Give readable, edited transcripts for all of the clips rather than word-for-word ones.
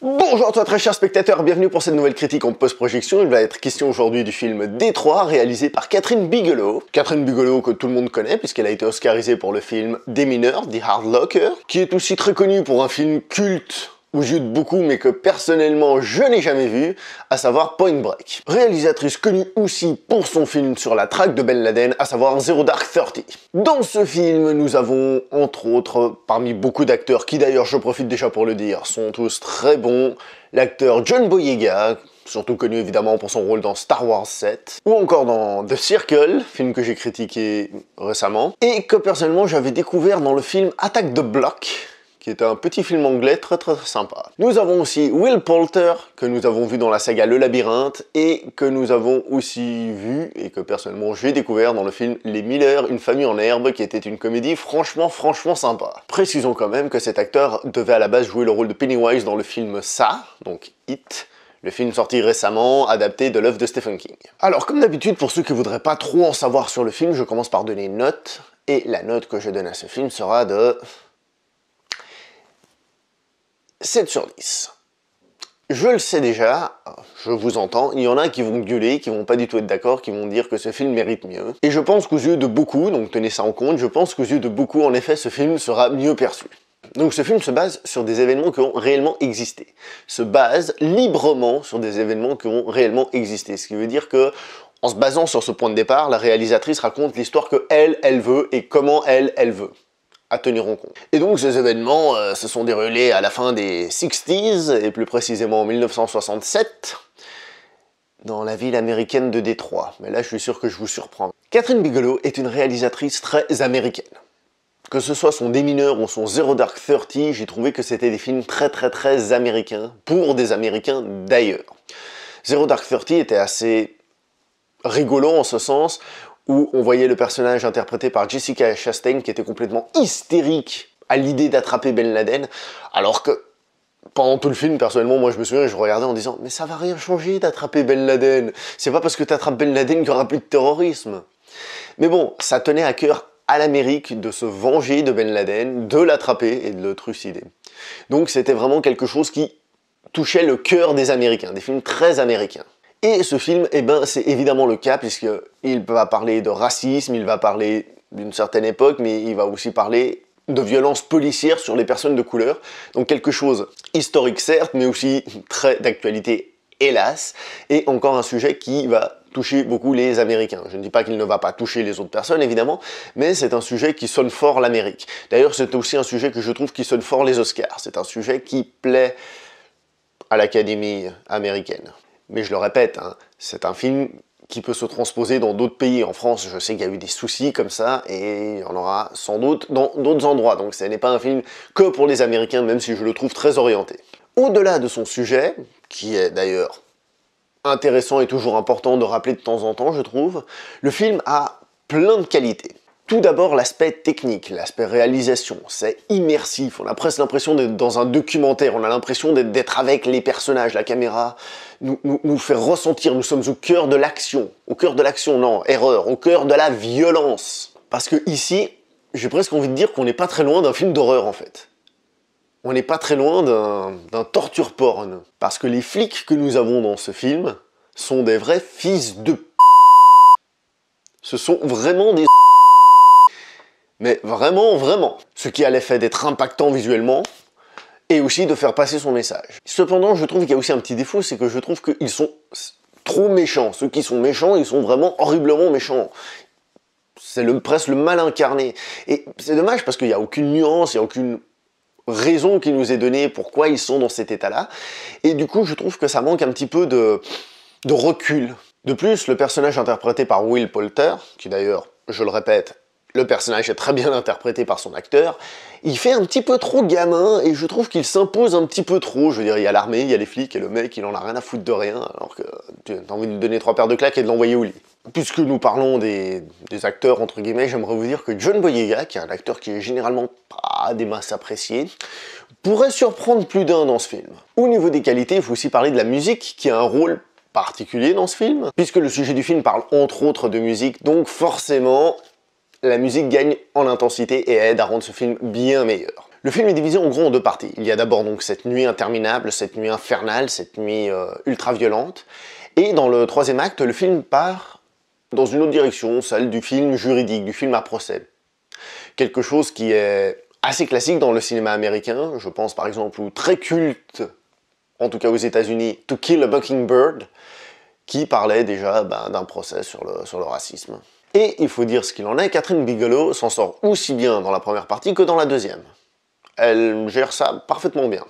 Bonjour à toi très cher spectateur, bienvenue pour cette nouvelle critique en post-projection. Il va être question aujourd'hui du film Détroit, réalisé par Kathryn Bigelow. Kathryn Bigelow que tout le monde connaît puisqu'elle a été oscarisée pour le film Des mineurs, The Hard Locker, qui est aussi très connu pour un film culte où j'y de beaucoup mais que personnellement je n'ai jamais vu, à savoir Point Break. Réalisatrice connue aussi pour son film sur la traque de Ben Laden, à savoir Zero Dark Thirty. Dans ce film, nous avons entre autres, parmi beaucoup d'acteurs, qui d'ailleurs je profite déjà pour le dire, sont tous très bons, l'acteur John Boyega, surtout connu évidemment pour son rôle dans Star Wars 7, ou encore dans The Circle, film que j'ai critiqué récemment, et que personnellement j'avais découvert dans le film Attack the Block, qui est un petit film anglais très sympa. Nous avons aussi Will Poulter, que nous avons vu dans la saga Le Labyrinthe, et que nous avons aussi vu, et que personnellement j'ai découvert dans le film Les Miller, une famille en herbe, qui était une comédie franchement sympa. Précisons quand même que cet acteur devait à la base jouer le rôle de Pennywise dans le film Ça, donc It, le film sorti récemment, adapté de l'œuvre de Stephen King. Alors comme d'habitude, pour ceux qui voudraient pas trop en savoir sur le film, je commence par donner une note, et la note que je donne à ce film sera de 7 sur 10. Je le sais déjà, je vous entends, il y en a qui vont gueuler, qui vont pas du tout être d'accord, qui vont dire que ce film mérite mieux. Et je pense qu'aux yeux de beaucoup, donc tenez ça en compte, je pense qu'aux yeux de beaucoup, en effet, ce film sera mieux perçu. Donc ce film se base sur des événements qui ont réellement existé. Se base librement sur des événements qui ont réellement existé. Ce qui veut dire que, en se basant sur ce point de départ, la réalisatrice raconte l'histoire que elle veut et comment elle veut. À tenir en compte. Et donc ces événements se sont déroulés à la fin des 60s, et plus précisément en 1967, dans la ville américaine de Détroit. Mais là je suis sûr que je vous surprends. Kathryn Bigelow est une réalisatrice très américaine. Que ce soit son Des mineurs ou son Zero Dark Thirty, j'ai trouvé que c'était des films très américains, pour des Américains d'ailleurs. Zero Dark Thirty était assez rigolo en ce sens, où on voyait le personnage interprété par Jessica Chastain qui était complètement hystérique à l'idée d'attraper Ben Laden, alors que pendant tout le film, personnellement, moi je me souviens, je regardais en disant « Mais ça va rien changer d'attraper Ben Laden, c'est pas parce que t'attrapes Ben Laden qu'il y aura plus de terrorisme. » Mais bon, ça tenait à cœur à l'Amérique de se venger de Ben Laden, de l'attraper et de le trucider. Donc c'était vraiment quelque chose qui touchait le cœur des Américains, des films très américains. Et ce film, eh ben, c'est évidemment le cas, puisqu'il va parler de racisme, il va parler d'une certaine époque, mais il va aussi parler de violence policière sur les personnes de couleur. Donc quelque chose historique certes, mais aussi très d'actualité, hélas, et encore un sujet qui va toucher beaucoup les Américains. Je ne dis pas qu'il ne va pas toucher les autres personnes, évidemment, mais c'est un sujet qui sonne fort l'Amérique. D'ailleurs, c'est aussi un sujet que je trouve qui sonne fort les Oscars. C'est un sujet qui plaît à l'Académie américaine. Mais je le répète, hein, c'est un film qui peut se transposer dans d'autres pays. En France, je sais qu'il y a eu des soucis comme ça, et il y en aura sans doute dans d'autres endroits. Donc ce n'est pas un film que pour les Américains, même si je le trouve très orienté. Au-delà de son sujet, qui est d'ailleurs intéressant et toujours important de rappeler de temps en temps, je trouve, le film a plein de qualités. Tout d'abord, l'aspect technique, l'aspect réalisation, c'est immersif, on a presque l'impression d'être dans un documentaire, on a l'impression d'être avec les personnages, la caméra nous fait ressentir, nous sommes au cœur de l'action, non, erreur, au cœur de la violence. Parce que ici, j'ai presque envie de dire qu'on n'est pas très loin d'un film d'horreur en fait. On n'est pas très loin d'un torture porn. Parce que les flics que nous avons dans ce film sont des vrais fils de p***. Ce sont vraiment des mais vraiment. Ce qui a l'effet d'être impactant visuellement, et aussi de faire passer son message. Cependant, je trouve qu'il y a aussi un petit défaut, c'est que je trouve qu'ils sont trop méchants. Ceux qui sont méchants, ils sont vraiment horriblement méchants. C'est presque le mal incarné. Et c'est dommage parce qu'il n'y a aucune nuance, il n'y a aucune raison qui nous est donnée pourquoi ils sont dans cet état-là. Et du coup, je trouve que ça manque un petit peu de recul. De plus, le personnage interprété par Will Poulter, qui d'ailleurs, je le répète, le personnage est très bien interprété par son acteur, il fait un petit peu trop gamin, et je trouve qu'il s'impose un petit peu trop. Je veux dire, il y a l'armée, il y a les flics, et le mec, il en a rien à foutre de rien, alors que tu as envie de lui donner 3 paires de claques et de l'envoyer au lit. Puisque nous parlons des acteurs, entre guillemets, j'aimerais vous dire que John Boyega, qui est un acteur qui est généralement pas des masses apprécié, pourrait surprendre plus d'un dans ce film. Au niveau des qualités, il faut aussi parler de la musique, qui a un rôle particulier dans ce film, puisque le sujet du film parle entre autres de musique, donc forcément, la musique gagne en intensité et aide à rendre ce film bien meilleur. Le film est divisé en gros en deux parties. Il y a d'abord donc cette nuit interminable, cette nuit infernale, cette nuit ultra violente, et dans le troisième acte, le film part dans une autre direction, celle du film juridique, du film à procès. Quelque chose qui est assez classique dans le cinéma américain, je pense par exemple, ou très culte, en tout cas aux États-Unis, To Kill a Mockingbird, qui parlait déjà d'un procès sur le racisme. Et il faut dire ce qu'il en est, Kathryn Bigelow s'en sort aussi bien dans la première partie que dans la deuxième. Elle gère ça parfaitement bien.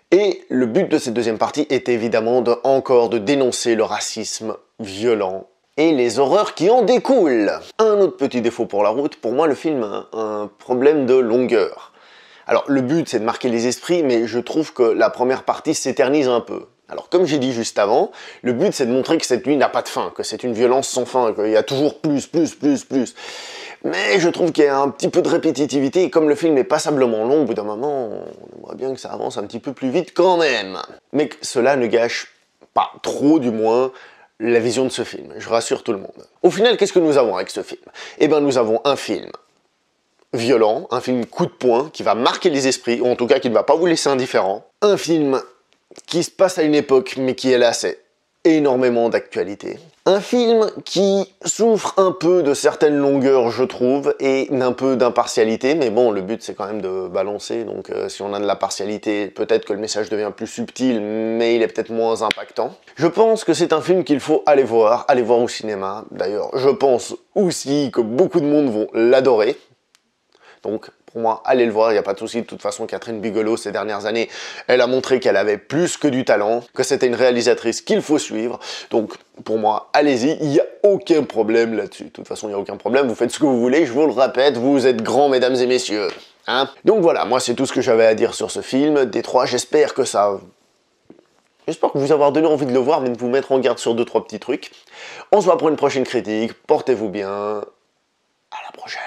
Et le but de cette deuxième partie est évidemment encore de dénoncer le racisme violent et les horreurs qui en découlent. Un autre petit défaut pour la route, pour moi le film a un problème de longueur. Alors le but c'est de marquer les esprits, mais je trouve que la première partie s'éternise un peu. Alors comme j'ai dit juste avant, le but c'est de montrer que cette nuit n'a pas de fin, que c'est une violence sans fin, qu'il y a toujours plus. Mais je trouve qu'il y a un petit peu de répétitivité, et comme le film est passablement long, au bout d'un moment, on aimerait bien que ça avance un petit peu plus vite quand même. Mais que cela ne gâche pas trop du moins la vision de ce film, je rassure tout le monde. Au final, qu'est-ce que nous avons avec ce film? Eh bien nous avons un film violent, un film coup de poing, qui va marquer les esprits, ou en tout cas qui ne va pas vous laisser indifférent. Un film qui se passe à une époque, mais qui est là, c'est énormément d'actualité. Un film qui souffre un peu de certaines longueurs, je trouve, et d'un peu d'impartialité, mais bon, le but c'est quand même de balancer, donc si on a de la partialité, peut-être que le message devient plus subtil, mais il est peut-être moins impactant. Je pense que c'est un film qu'il faut aller voir au cinéma. D'ailleurs, je pense aussi que beaucoup de monde vont l'adorer. Donc, pour moi, allez le voir, il n'y a pas de souci. De toute façon, Kathryn Bigelow, ces dernières années, elle a montré qu'elle avait plus que du talent, que c'était une réalisatrice qu'il faut suivre. Donc, pour moi, allez-y, il n'y a aucun problème là-dessus. De toute façon, il n'y a aucun problème, vous faites ce que vous voulez, je vous le répète, vous êtes grands, mesdames et messieurs. Hein? Donc voilà, moi, c'est tout ce que j'avais à dire sur ce film. Détroit, j'espère que ça... J'espère que vous avoir donné envie de le voir, mais de vous mettre en garde sur 2-3 petits trucs. On se voit pour une prochaine critique, portez-vous bien, à la prochaine.